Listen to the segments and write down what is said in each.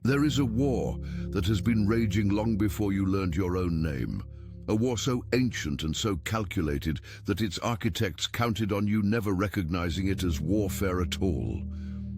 There is a war that has been raging long before you learned your own name. A war so ancient and so calculated that its architects counted on you never recognizing it as warfare at all.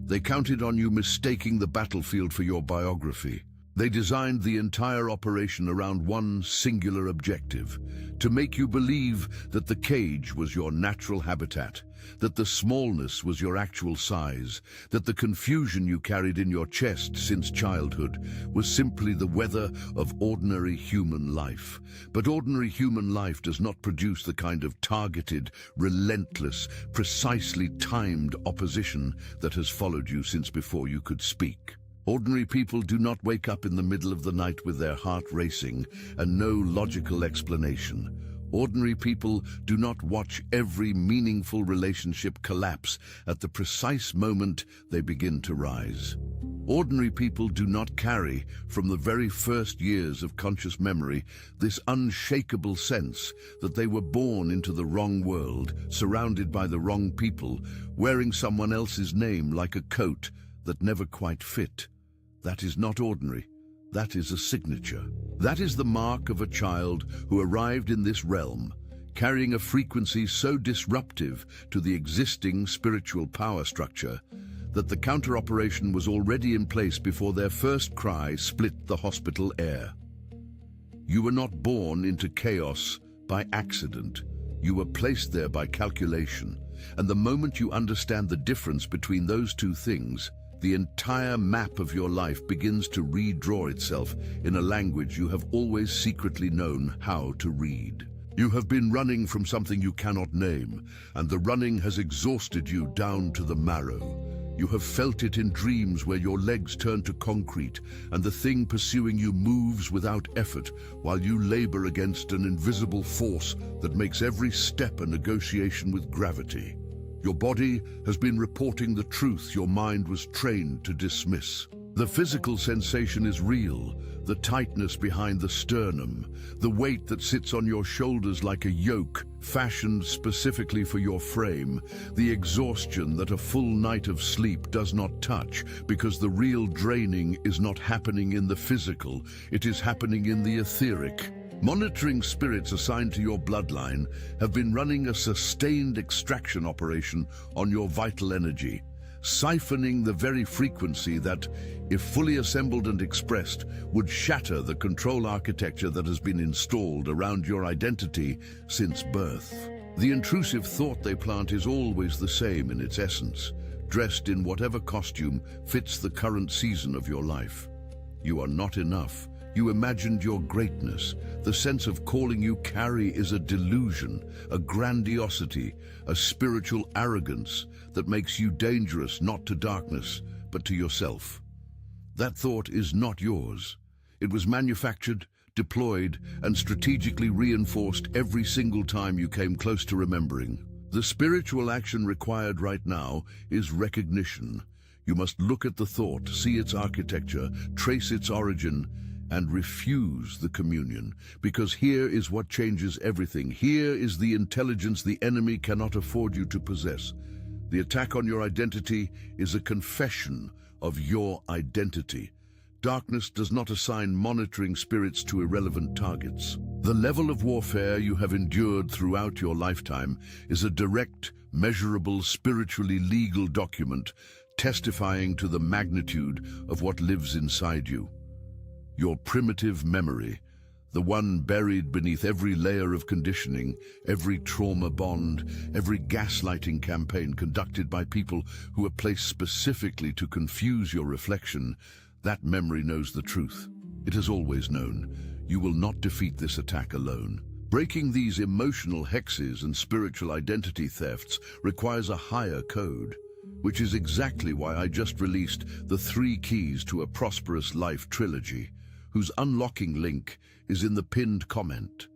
They counted on you mistaking the battlefield for your biography. They designed the entire operation around one singular objective: to make you believe that the cage was your natural habitat, that the smallness was your actual size, that the confusion you carried in your chest since childhood was simply the weather of ordinary human life. But ordinary human life does not produce the kind of targeted, relentless, precisely timed opposition that has followed you since before you could speak. Ordinary people do not wake up in the middle of the night with their heart racing and no logical explanation. Ordinary people do not watch every meaningful relationship collapse at the precise moment they begin to rise. Ordinary people do not carry, from the very first years of conscious memory, this unshakable sense that they were born into the wrong world, surrounded by the wrong people, wearing someone else's name like a coat that never quite fit. That is not ordinary. That is a signature. That is the mark of a child who arrived in this realm, carrying a frequency so disruptive to the existing spiritual power structure that the counter-operation was already in place before their first cry split the hospital air. You were not born into chaos by accident. You were placed there by calculation. And the moment you understand the difference between those two things, the entire map of your life begins to redraw itself in a language you have always secretly known how to read. You have been running from something you cannot name, and the running has exhausted you down to the marrow. You have felt it in dreams where your legs turn to concrete, and the thing pursuing you moves without effort, while you labor against an invisible force that makes every step a negotiation with gravity. Your body has been reporting the truth your mind was trained to dismiss. The physical sensation is real, the tightness behind the sternum, the weight that sits on your shoulders like a yoke, fashioned specifically for your frame, the exhaustion that a full night of sleep does not touch, because the real draining is not happening in the physical, it is happening in the etheric. Monitoring spirits assigned to your bloodline have been running a sustained extraction operation on your vital energy, siphoning the very frequency that, if fully assembled and expressed, would shatter the control architecture that has been installed around your identity since birth. The intrusive thought they plant is always the same in its essence, dressed in whatever costume fits the current season of your life. You are not enough. You imagined your greatness. The sense of calling you carry is a delusion, a grandiosity, a spiritual arrogance that makes you dangerous not to darkness, but to yourself. That thought is not yours. It was manufactured, deployed, and strategically reinforced every single time you came close to remembering. The spiritual action required right now is recognition. You must look at the thought, see its architecture, trace its origin, and refuse the communion, because here is what changes everything. Here is the intelligence the enemy cannot afford you to possess. The attack on your identity is a confession of your identity. Darkness does not assign monitoring spirits to irrelevant targets. The level of warfare you have endured throughout your lifetime is a direct, measurable, spiritually legal document testifying to the magnitude of what lives inside you. Your primitive memory, the one buried beneath every layer of conditioning, every trauma bond, every gaslighting campaign conducted by people who are placed specifically to confuse your reflection, that memory knows the truth. It has always known. You will not defeat this attack alone. Breaking these emotional hexes and spiritual identity thefts requires a higher code, which is exactly why I just released the 3 Keys to a Prosperous Life trilogy, whose unlocking link is in the pinned comment.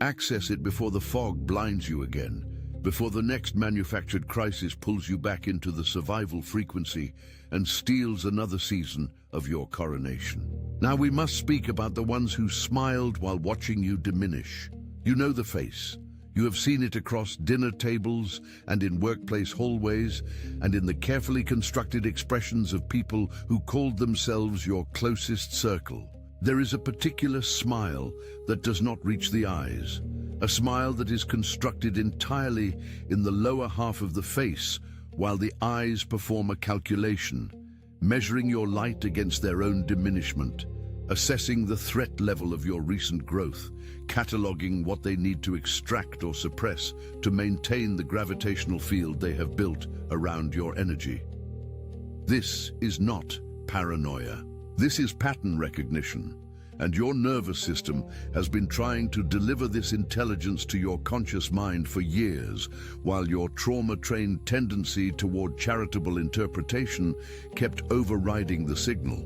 Access it before the fog blinds you again, before the next manufactured crisis pulls you back into the survival frequency and steals another season of your coronation. Now we must speak about the ones who smiled while watching you diminish. You know the face. You have seen it across dinner tables and in workplace hallways and in the carefully constructed expressions of people who called themselves your closest circle. There is a particular smile that does not reach the eyes, a smile that is constructed entirely in the lower half of the face while the eyes perform a calculation, measuring your light against their own diminishment, assessing the threat level of your recent growth, cataloging what they need to extract or suppress to maintain the gravitational field they have built around your energy. This is not paranoia. This is pattern recognition, and your nervous system has been trying to deliver this intelligence to your conscious mind for years, while your trauma-trained tendency toward charitable interpretation kept overriding the signal.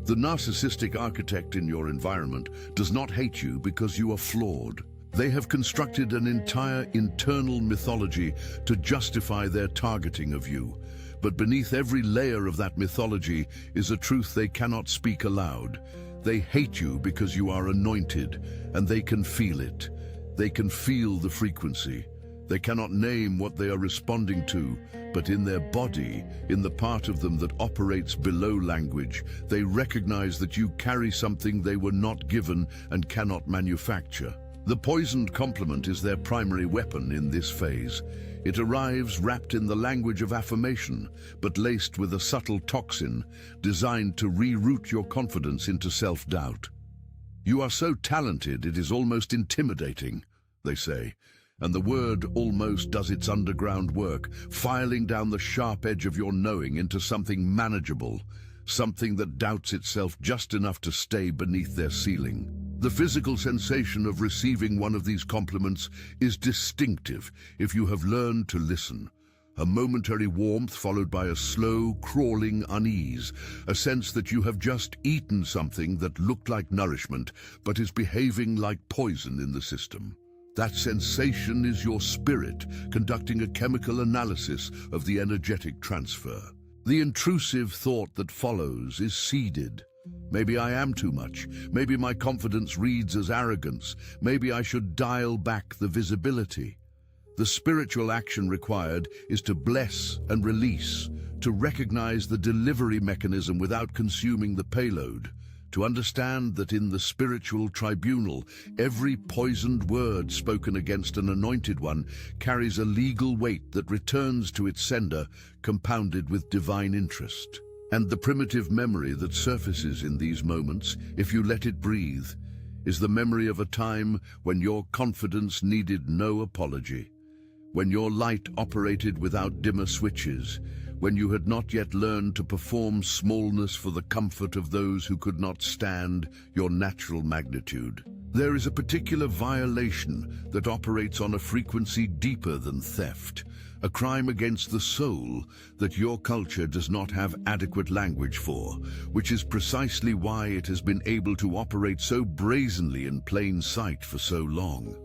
The narcissistic architect in your environment does not hate you because you are flawed. They have constructed an entire internal mythology to justify their targeting of you. But beneath every layer of that mythology is a truth they cannot speak aloud. They hate you because you are anointed, and they can feel it. They can feel the frequency. They cannot name what they are responding to, but in their body, in the part of them that operates below language, they recognize that you carry something they were not given and cannot manufacture. The poisoned compliment is their primary weapon in this phase. It arrives wrapped in the language of affirmation, but laced with a subtle toxin designed to reroute your confidence into self-doubt. You are so talented it is almost intimidating, they say, and the word almost does its underground work, filing down the sharp edge of your knowing into something manageable, something that doubts itself just enough to stay beneath their ceiling. The physical sensation of receiving one of these compliments is distinctive if you have learned to listen. A momentary warmth followed by a slow, crawling unease, a sense that you have just eaten something that looked like nourishment but is behaving like poison in the system. That sensation is your spirit conducting a chemical analysis of the energetic transfer. The intrusive thought that follows is seeded. Maybe I am too much. Maybe my confidence reads as arrogance. Maybe I should dial back the visibility. The spiritual action required is to bless and release, to recognize the delivery mechanism without consuming the payload, to understand that in the spiritual tribunal, every poisoned word spoken against an anointed one carries a legal weight that returns to its sender, compounded with divine interest. And the primitive memory that surfaces in these moments, if you let it breathe, is the memory of a time when your confidence needed no apology, when your light operated without dimmer switches, when you had not yet learned to perform smallness for the comfort of those who could not stand your natural magnitude. There is a particular violation that operates on a frequency deeper than theft, a crime against the soul that your culture does not have adequate language for, which is precisely why it has been able to operate so brazenly in plain sight for so long.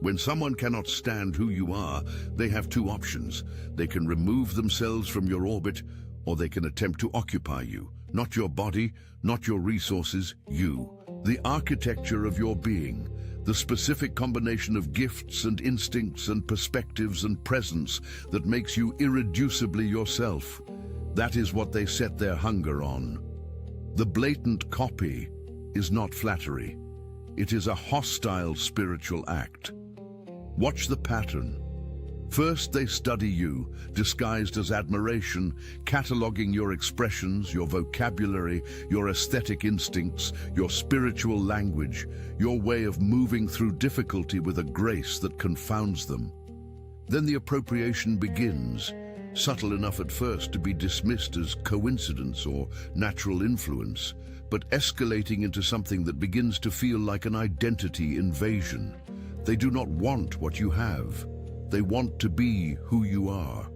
When someone cannot stand who you are, they have two options. They can remove themselves from your orbit, or they can attempt to occupy you. Not your body, not your resources, you. The architecture of your being, the specific combination of gifts and instincts and perspectives and presence that makes you irreducibly yourself. That is what they set their hunger on. The blatant copy is not flattery. It is a hostile spiritual act. Watch the pattern. First, they study you, disguised as admiration, cataloging your expressions, your vocabulary, your aesthetic instincts, your spiritual language, your way of moving through difficulty with a grace that confounds them. Then the appropriation begins, subtle enough at first to be dismissed as coincidence or natural influence, but escalating into something that begins to feel like an identity invasion. They do not want what you have. They want to be who you are.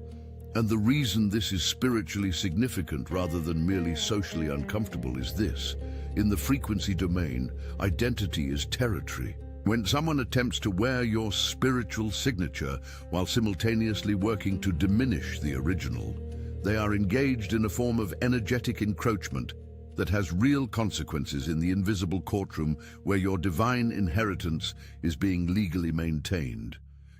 And the reason this is spiritually significant rather than merely socially uncomfortable is this. In the frequency domain, identity is territory. When someone attempts to wear your spiritual signature while simultaneously working to diminish the original, they are engaged in a form of energetic encroachment. that has real consequences in the invisible courtroom where your divine inheritance is being legally maintained.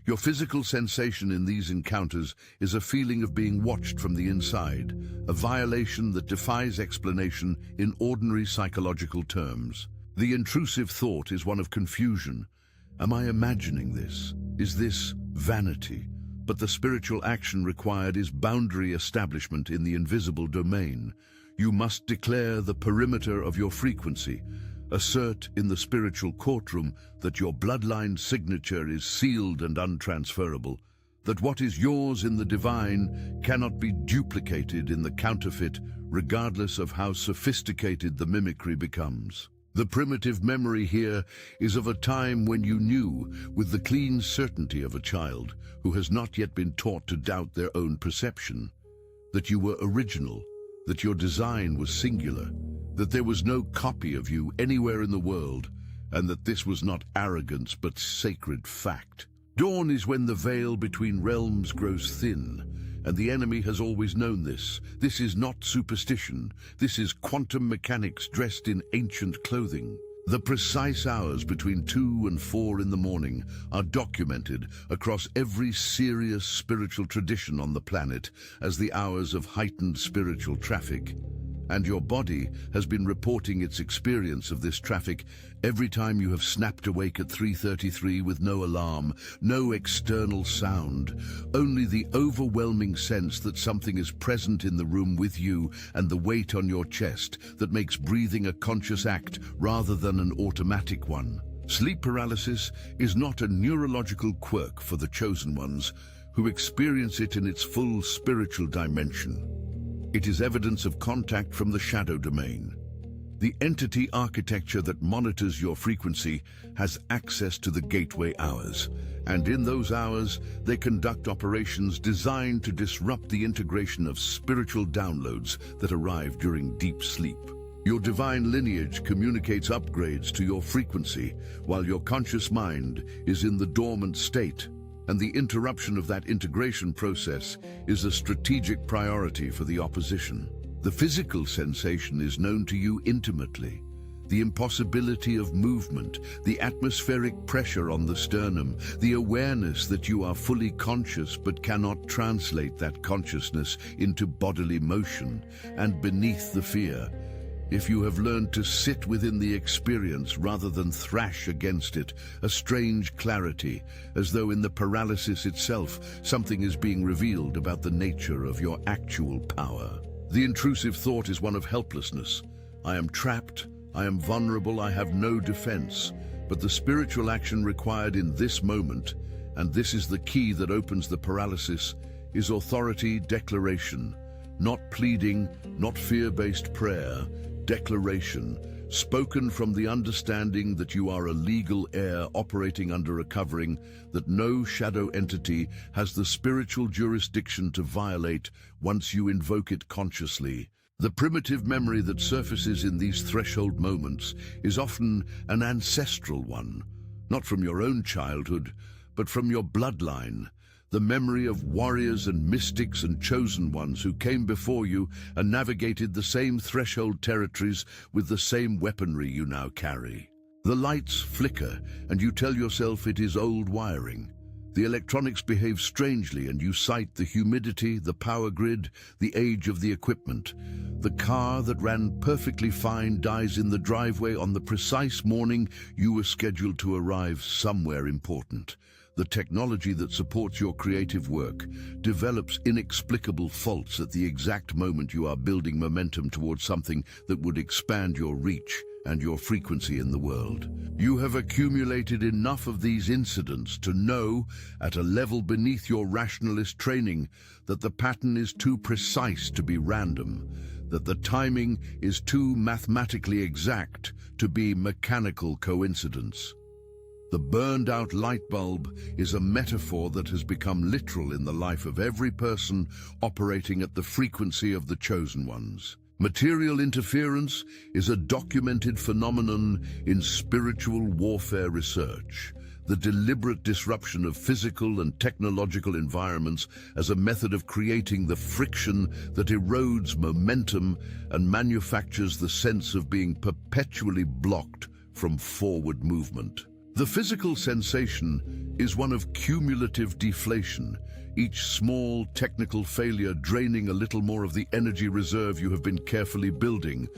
Your physical sensation in these encounters is a feeling of being watched from the inside, a violation that defies explanation in ordinary psychological terms. The intrusive thought is one of confusion. Am I imagining this? Is this vanity? But the spiritual action required is boundary establishment in the invisible domain. You must declare the perimeter of your frequency. Assert in the spiritual courtroom that your bloodline signature is sealed and untransferable, that what is yours in the divine cannot be duplicated in the counterfeit, regardless of how sophisticated the mimicry becomes. The primitive memory here is of a time when you knew, with the clean certainty of a child who has not yet been taught to doubt their own perception, that you were original, that your design was singular, that there was no copy of you anywhere in the world, and that this was not arrogance but sacred fact. Dawn is when the veil between realms grows thin, and the enemy has always known this. This is not superstition. This is quantum mechanics dressed in ancient clothing. The precise hours between 2 and 4 in the morning are documented across every serious spiritual tradition on the planet as the hours of heightened spiritual traffic. And your body has been reporting its experience of this traffic every time you have snapped awake at 3:33 with no alarm, no external sound, only the overwhelming sense that something is present in the room with you and the weight on your chest that makes breathing a conscious act rather than an automatic one. Sleep paralysis is not a neurological quirk for the chosen ones who experience it in its full spiritual dimension. It is evidence of contact from the shadow domain. The entity architecture that monitors your frequency has access to the gateway hours, and in those hours, they conduct operations designed to disrupt the integration of spiritual downloads that arrive during deep sleep. Your divine lineage communicates upgrades to your frequency, while your conscious mind is in the dormant state, and the interruption of that integration process is a strategic priority for the opposition. The physical sensation is known to you intimately. The impossibility of movement, the atmospheric pressure on the sternum, the awareness that you are fully conscious but cannot translate that consciousness into bodily motion, and beneath the fear, if you have learned to sit within the experience rather than thrash against it, a strange clarity, as though in the paralysis itself something is being revealed about the nature of your actual power. The intrusive thought is one of helplessness. I am trapped, I am vulnerable, I have no defense. But the spiritual action required in this moment, and this is the key that opens the paralysis, is authority declaration. Not pleading, not fear-based prayer, declaration, spoken from the understanding that you are a legal heir operating under a covering that no shadow entity has the spiritual jurisdiction to violate once you invoke it consciously. The primitive memory that surfaces in these threshold moments is often an ancestral one, not from your own childhood, but from your bloodline. The memory of warriors and mystics and chosen ones who came before you and navigated the same threshold territories with the same weaponry you now carry. The lights flicker and you tell yourself it is old wiring. The electronics behave strangely and you cite the humidity, the power grid, the age of the equipment. The car that ran perfectly fine dies in the driveway on the precise morning you were scheduled to arrive somewhere important. The technology that supports your creative work develops inexplicable faults at the exact moment you are building momentum towards something that would expand your reach and your frequency in the world. You have accumulated enough of these incidents to know, at a level beneath your rationalist training, that the pattern is too precise to be random, that the timing is too mathematically exact to be mechanical coincidence. The burned-out light bulb is a metaphor that has become literal in the life of every person operating at the frequency of the chosen ones. Material interference is a documented phenomenon in spiritual warfare research. the deliberate disruption of physical and technological environments as a method of creating the friction that erodes momentum and manufactures the sense of being perpetually blocked from forward movement. The physical sensation is one of cumulative deflation, each small technical failure draining a little more of the energy reserve you have been carefully building,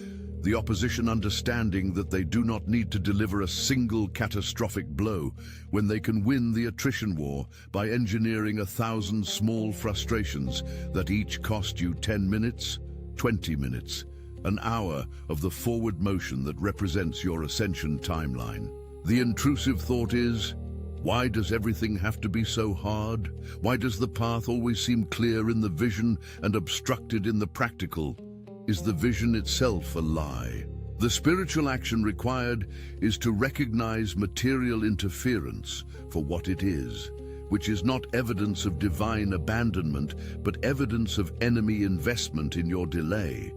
the opposition understanding that they do not need to deliver a single catastrophic blow when they can win the attrition war by engineering 1,000 small frustrations that each cost you 10 minutes, 20 minutes, an hour of the forward motion that represents your ascension timeline. The intrusive thought is, why does everything have to be so hard? Why does the path always seem clear in the vision and obstructed in the practical? Is the vision itself a lie? The spiritual action required is to recognize material interference for what it is, which is not evidence of divine abandonment, but evidence of enemy investment in your delay,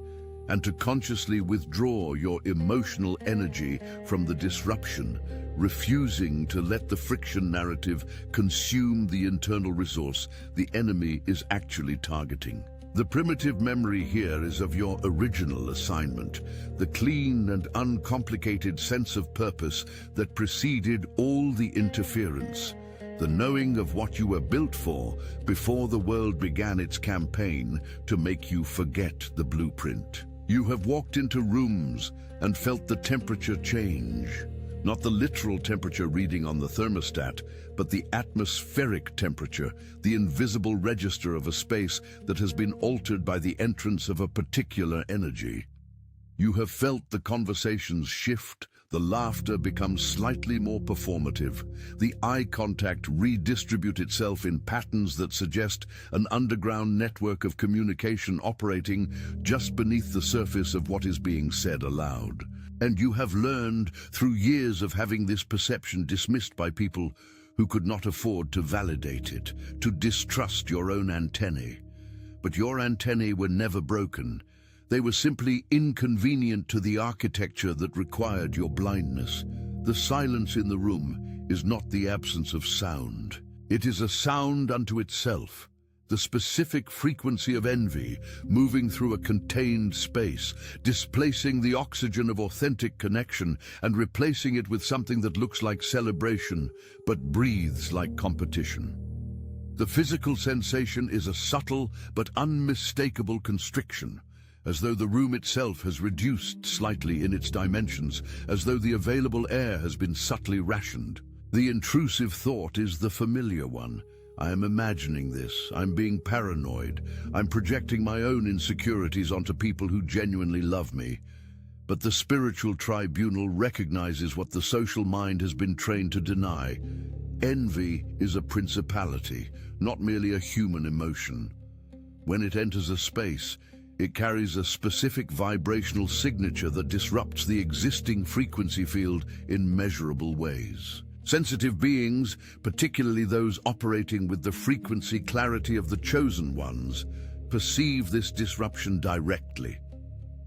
and to consciously withdraw your emotional energy from the disruption, refusing to let the friction narrative consume the internal resource the enemy is actually targeting. The primitive memory here is of your original assignment, the clean and uncomplicated sense of purpose that preceded all the interference, the knowing of what you were built for before the world began its campaign to make you forget the blueprint. You have walked into rooms and felt the temperature change. Not the literal temperature reading on the thermostat, but the atmospheric temperature, the invisible register of a space that has been altered by the entrance of a particular energy. You have felt the conversations shift, the laughter become slightly more performative, the eye contact redistribute itself in patterns that suggest an underground network of communication operating just beneath the surface of what is being said aloud. And you have learned through years of having this perception dismissed by people who could not afford to validate it, to distrust your own antennae. But your antennae were never broken. They were simply inconvenient to the architecture that required your blindness. The silence in the room is not the absence of sound. It is a sound unto itself. The specific frequency of envy moving through a contained space, displacing the oxygen of authentic connection and replacing it with something that looks like celebration but breathes like competition. The physical sensation is a subtle but unmistakable constriction, as though the room itself has reduced slightly in its dimensions, as though the available air has been subtly rationed. The intrusive thought is the familiar one. I am imagining this, I'm being paranoid, I'm projecting my own insecurities onto people who genuinely love me. But the spiritual tribunal recognizes what the social mind has been trained to deny. Envy is a principality, not merely a human emotion. When it enters a space, it carries a specific vibrational signature that disrupts the existing frequency field in measurable ways. Sensitive beings, particularly those operating with the frequency clarity of the chosen ones, perceive this disruption directly.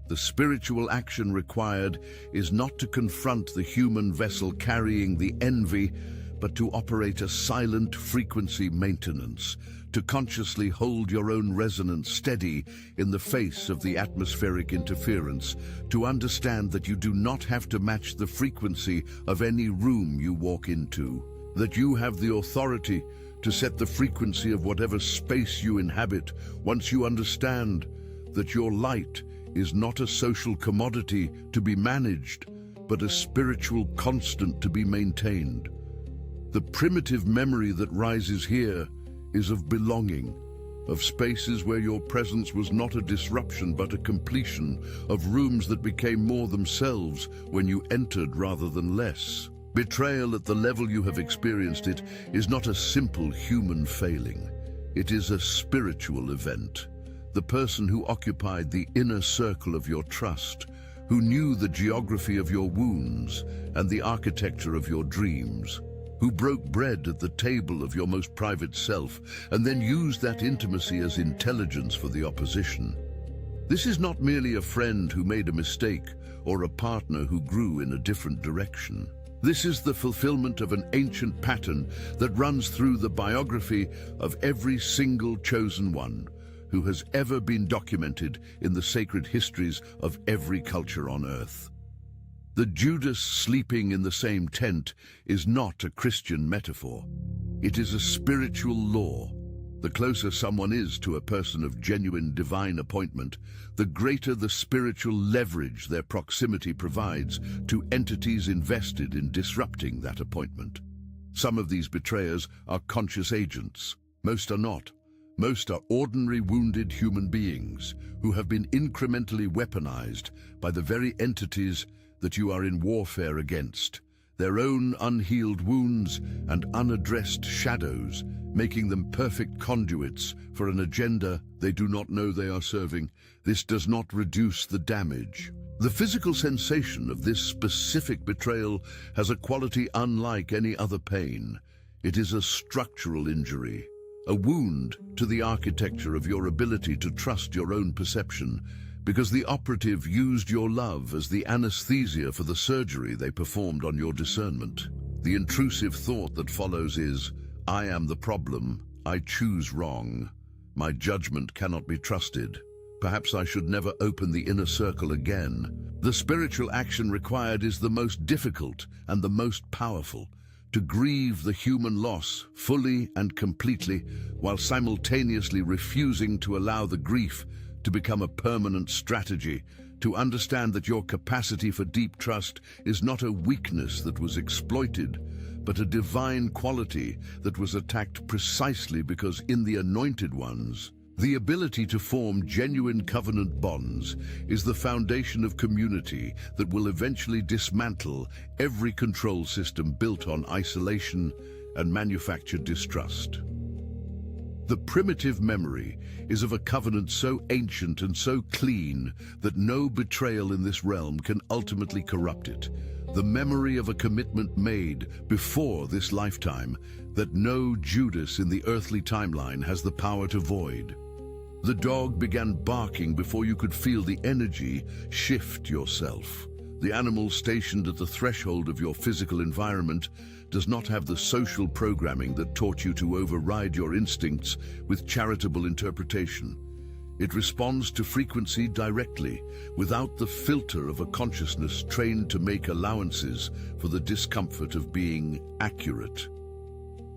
The spiritual action required is not to confront the human vessel carrying the envy, but to operate a silent frequency maintenance, to consciously hold your own resonance steady in the face of the atmospheric interference, to understand that you do not have to match the frequency of any room you walk into, that you have the authority to set the frequency of whatever space you inhabit once you understand that your light is not a social commodity to be managed, but a spiritual constant to be maintained. The primitive memory that rises here is of belonging, of spaces where your presence was not a disruption but a completion, of rooms that became more themselves when you entered rather than less. Betrayal at the level you have experienced it is not a simple human failing. It is a spiritual event. The person who occupied the inner circle of your trust, who knew the geography of your wounds and the architecture of your dreams, who broke bread at the table of your most private self and then used that intimacy as intelligence for the opposition. This is not merely a friend who made a mistake or a partner who grew in a different direction. This is the fulfillment of an ancient pattern that runs through the biography of every single chosen one who has ever been documented in the sacred histories of every culture on earth. The Judas sleeping in the same tent is not a Christian metaphor. It is a spiritual law. The closer someone is to a person of genuine divine appointment, the greater the spiritual leverage their proximity provides to entities invested in disrupting that appointment. Some of these betrayers are conscious agents. Most are not. Most are ordinary wounded human beings who have been incrementally weaponized by the very entities that you are in warfare against. Their own unhealed wounds and unaddressed shadows, making them perfect conduits for an agenda they do not know they are serving. This does not reduce the damage. The physical sensation of this specific betrayal has a quality unlike any other pain. It is a structural injury, a wound to the architecture of your ability to trust your own perception, because the operative used your love as the anesthesia for the surgery they performed on your discernment. The intrusive thought that follows is, I am the problem, I choose wrong, my judgment cannot be trusted, perhaps I should never open the inner circle again. The spiritual action required is the most difficult and the most powerful, to grieve the human loss fully and completely while simultaneously refusing to allow the grief to become a permanent strategy, to understand that your capacity for deep trust is not a weakness that was exploited, but a divine quality that was attacked precisely because in the anointed ones, the ability to form genuine covenant bonds is the foundation of community that will eventually dismantle every control system built on isolation and manufactured distrust. The primitive memory is of a covenant so ancient and so clean that no betrayal in this realm can ultimately corrupt it. The memory of a commitment made before this lifetime that no Judas in the earthly timeline has the power to void. The dog began barking before you could feel the energy shift yourself. The animal stationed at the threshold of your physical environment does not have the social programming that taught you to override your instincts with charitable interpretation. It responds to frequency directly, without the filter of a consciousness trained to make allowances for the discomfort of being accurate.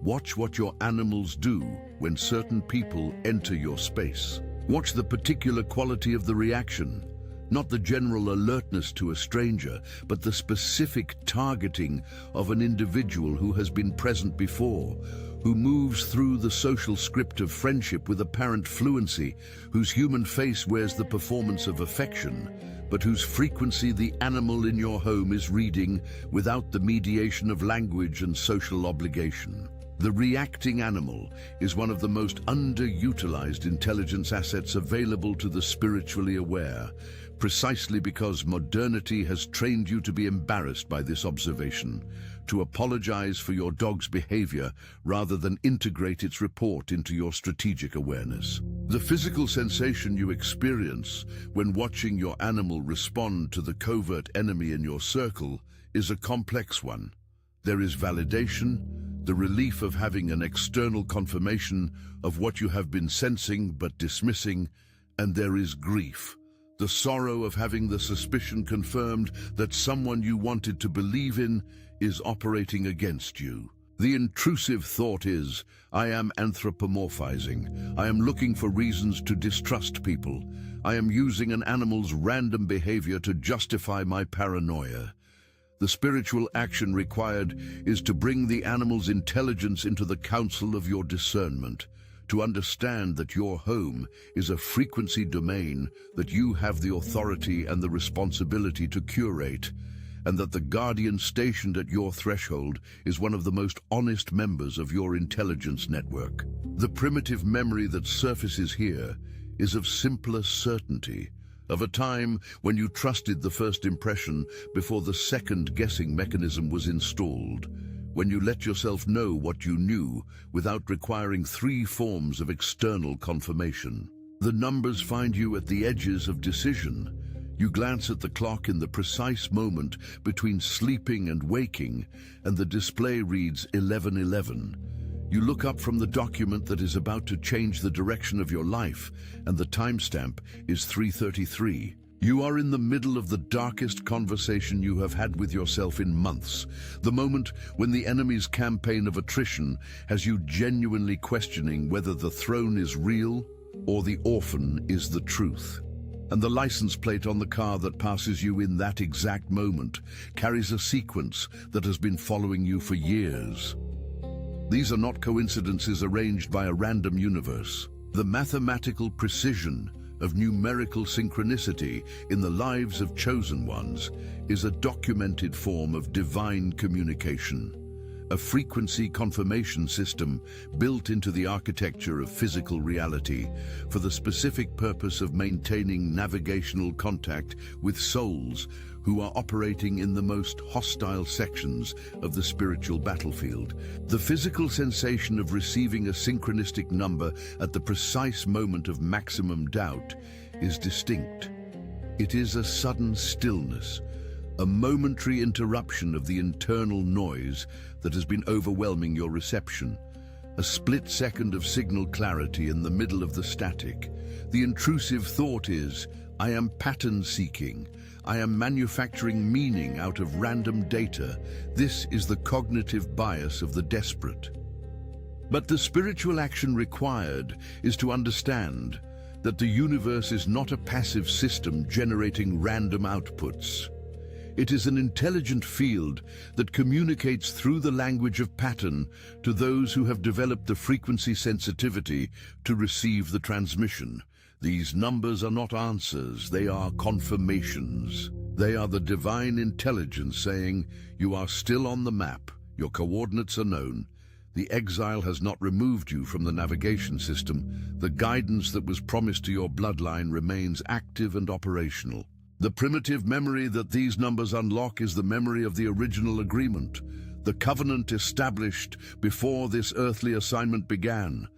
Watch what your animals do when certain people enter your space. Watch the particular quality of the reaction. Not the general alertness to a stranger, but the specific targeting of an individual who has been present before, who moves through the social script of friendship with apparent fluency, whose human face wears the performance of affection, but whose frequency the animal in your home is reading without the mediation of language and social obligation. The reacting animal is one of the most underutilized intelligence assets available to the spiritually aware, precisely because modernity has trained you to be embarrassed by this observation, to apologize for your dog's behavior rather than integrate its report into your strategic awareness. The physical sensation you experience when watching your animal respond to the covert enemy in your circle is a complex one. There is validation, the relief of having an external confirmation of what you have been sensing but dismissing, and there is grief, the sorrow of having the suspicion confirmed that someone you wanted to believe in is operating against you. The intrusive thought is, I am anthropomorphizing. I am looking for reasons to distrust people. I am using an animal's random behavior to justify my paranoia. The spiritual action required is to bring the animal's intelligence into the council of your discernment, to understand that your home is a frequency domain that you have the authority and the responsibility to curate, and that the guardian stationed at your threshold is one of the most honest members of your intelligence network. The primitive memory that surfaces here is of simpler certainty, of a time when you trusted the first impression before the second guessing mechanism was installed, when you let yourself know what you knew without requiring 3 forms of external confirmation. The numbers find you at the edges of decision. You glance at the clock in the precise moment between sleeping and waking, and the display reads 11:11. You look up from the document that is about to change the direction of your life, and the timestamp is 3:33. You are in the middle of the darkest conversation you have had with yourself in months, the moment when the enemy's campaign of attrition has you genuinely questioning whether the throne is real or the orphan is the truth. And the license plate on the car that passes you in that exact moment carries a sequence that has been following you for years. These are not coincidences arranged by a random universe. The mathematical precision of numerical synchronicity in the lives of chosen ones is a documented form of divine communication, a frequency confirmation system built into the architecture of physical reality for the specific purpose of maintaining navigational contact with souls who are operating in the most hostile sections of the spiritual battlefield. The physical sensation of receiving a synchronistic number at the precise moment of maximum doubt is distinct. It is a sudden stillness, a momentary interruption of the internal noise that has been overwhelming your reception, a split second of signal clarity in the middle of the static. The intrusive thought is, I am pattern seeking. I am manufacturing meaning out of random data. This is the cognitive bias of the desperate. But the spiritual action required is to understand that the universe is not a passive system generating random outputs. It is an intelligent field that communicates through the language of pattern to those who have developed the frequency sensitivity to receive the transmission. These numbers are not answers, they are confirmations. They are the divine intelligence saying, you are still on the map, your coordinates are known. The exile has not removed you from the navigation system. The guidance that was promised to your bloodline remains active and operational. The primitive memory that these numbers unlock is the memory of the original agreement, the covenant established before this earthly assignment began,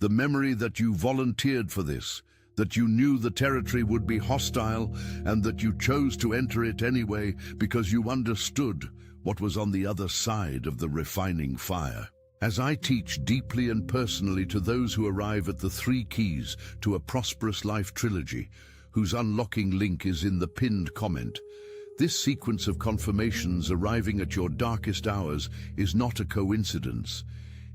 the memory that you volunteered for this, that you knew the territory would be hostile and that you chose to enter it anyway because you understood what was on the other side of the refining fire. As I teach deeply and personally to those who arrive at the 3 keys to a prosperous life trilogy, whose unlocking link is in the pinned comment, this sequence of confirmations arriving at your darkest hours is not a coincidence.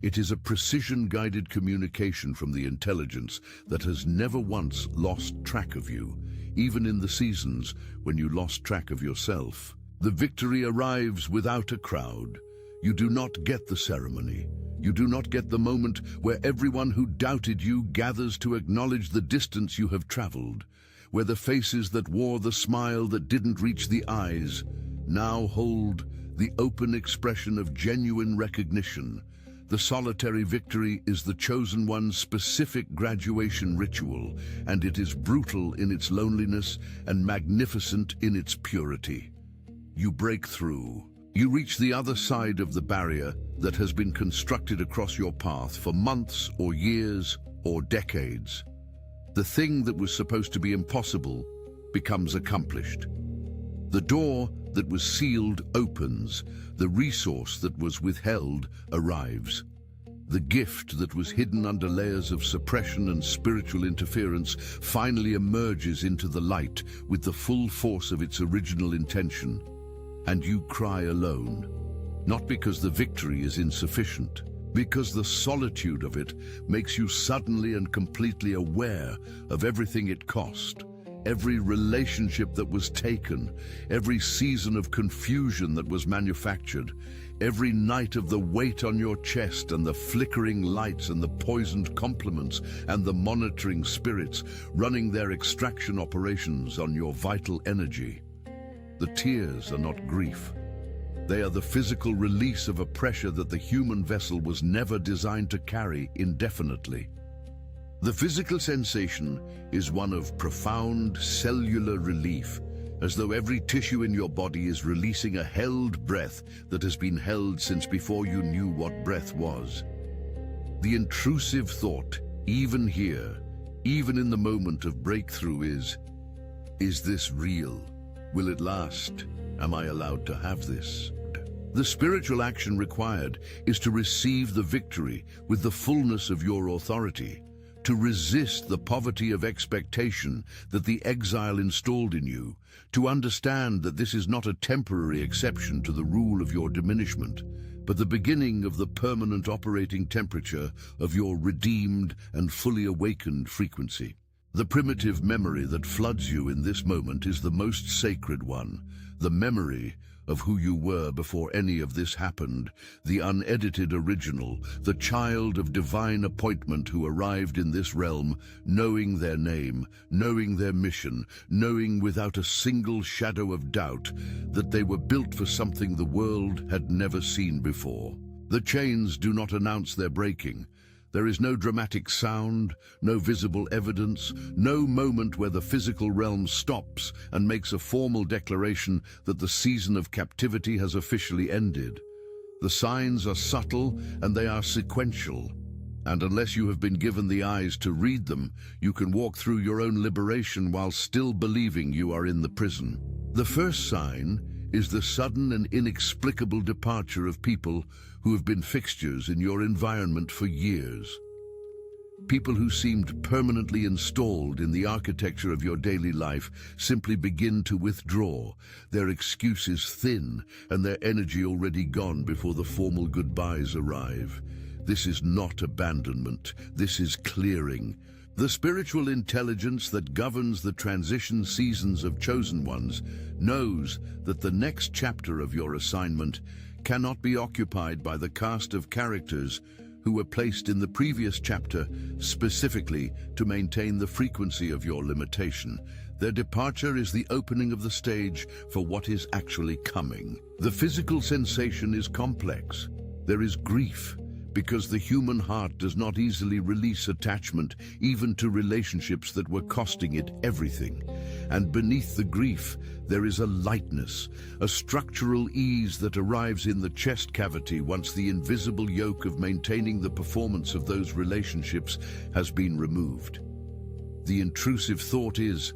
It is a precision-guided communication from the intelligence that has never once lost track of you, even in the seasons when you lost track of yourself. The victory arrives without a crowd. You do not get the ceremony. You do not get the moment where everyone who doubted you gathers to acknowledge the distance you have traveled, where the faces that wore the smile that didn't reach the eyes now hold the open expression of genuine recognition. The solitary victory is the chosen one's specific graduation ritual, and it is brutal in its loneliness and magnificent in its purity. You break through. You reach the other side of the barrier that has been constructed across your path for months or years or decades. The thing that was supposed to be impossible becomes accomplished. The door that was sealed opens. The resource that was withheld arrives. The gift that was hidden under layers of suppression and spiritual interference finally emerges into the light with the full force of its original intention. And you cry alone, not because the victory is insufficient, because the solitude of it makes you suddenly and completely aware of everything it cost. Every relationship that was taken, every season of confusion that was manufactured, every night of the weight on your chest and the flickering lights and the poisoned compliments and the monitoring spirits running their extraction operations on your vital energy. The tears are not grief. They are the physical release of a pressure that the human vessel was never designed to carry indefinitely. The physical sensation is one of profound cellular relief, as though every tissue in your body is releasing a held breath that has been held since before you knew what breath was. The intrusive thought, even here, even in the moment of breakthrough, is, Is this real? Will it last? Am I allowed to have this? The spiritual action required is to receive the victory with the fullness of your authority, to resist the poverty of expectation that the exile installed in you, to understand that this is not a temporary exception to the rule of your diminishment, but the beginning of the permanent operating temperature of your redeemed and fully awakened frequency. The primitive memory that floods you in this moment is the most sacred one, the memory of who you were before any of this happened, the unedited original, the child of divine appointment who arrived in this realm, knowing their name, knowing their mission, knowing without a single shadow of doubt that they were built for something the world had never seen before. The chains do not announce their breaking. There is no dramatic sound, no visible evidence, no moment where the physical realm stops and makes a formal declaration that the season of captivity has officially ended. The signs are subtle and they are sequential, and unless you have been given the eyes to read them, you can walk through your own liberation while still believing you are in the prison. The first sign is the sudden and inexplicable departure of people who have been fixtures in your environment for years. People who seemed permanently installed in the architecture of your daily life simply begin to withdraw, their excuses thin and their energy already gone before the formal goodbyes arrive. This is not abandonment, this is clearing. The spiritual intelligence that governs the transition seasons of chosen ones knows that the next chapter of your assignment cannot be occupied by the cast of characters who were placed in the previous chapter specifically to maintain the frequency of your limitation. Their departure is the opening of the stage for what is actually coming. The physical sensation is complex. There is grief, because the human heart does not easily release attachment, even to relationships that were costing it everything. And beneath the grief, there is a lightness, a structural ease that arrives in the chest cavity once the invisible yoke of maintaining the performance of those relationships has been removed. The intrusive thought is,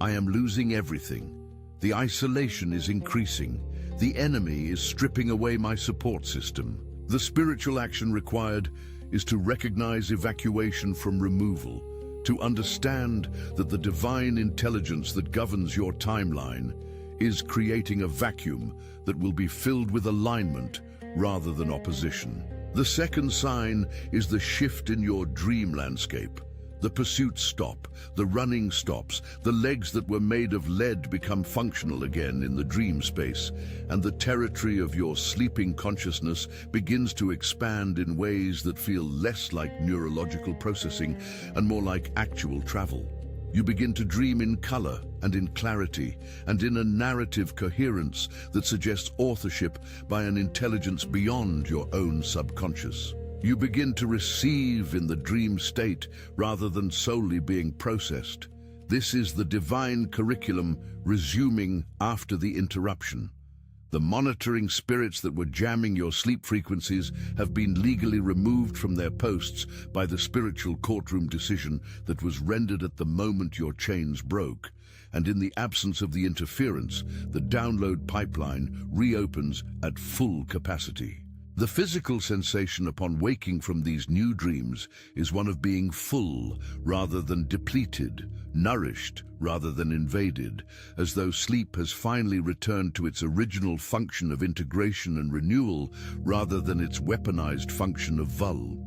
I am losing everything. The isolation is increasing. The enemy is stripping away my support system. The spiritual action required is to recognize evacuation from removal, to understand that the divine intelligence that governs your timeline is creating a vacuum that will be filled with alignment rather than opposition. The second sign is the shift in your dream landscape. The pursuits stop, the running stops, the legs that were made of lead become functional again in the dream space, and the territory of your sleeping consciousness begins to expand in ways that feel less like neurological processing and more like actual travel. You begin to dream in color and in clarity and in a narrative coherence that suggests authorship by an intelligence beyond your own subconscious. You begin to receive in the dream state rather than solely being processed. This is the divine curriculum resuming after the interruption. The monitoring spirits that were jamming your sleep frequencies have been legally removed from their posts by the spiritual courtroom decision that was rendered at the moment your chains broke. And in the absence of the interference, the download pipeline reopens at full capacity. The physical sensation upon waking from these new dreams is one of being full rather than depleted, nourished rather than invaded, as though sleep has finally returned to its original function of integration and renewal rather than its weaponized function of vul.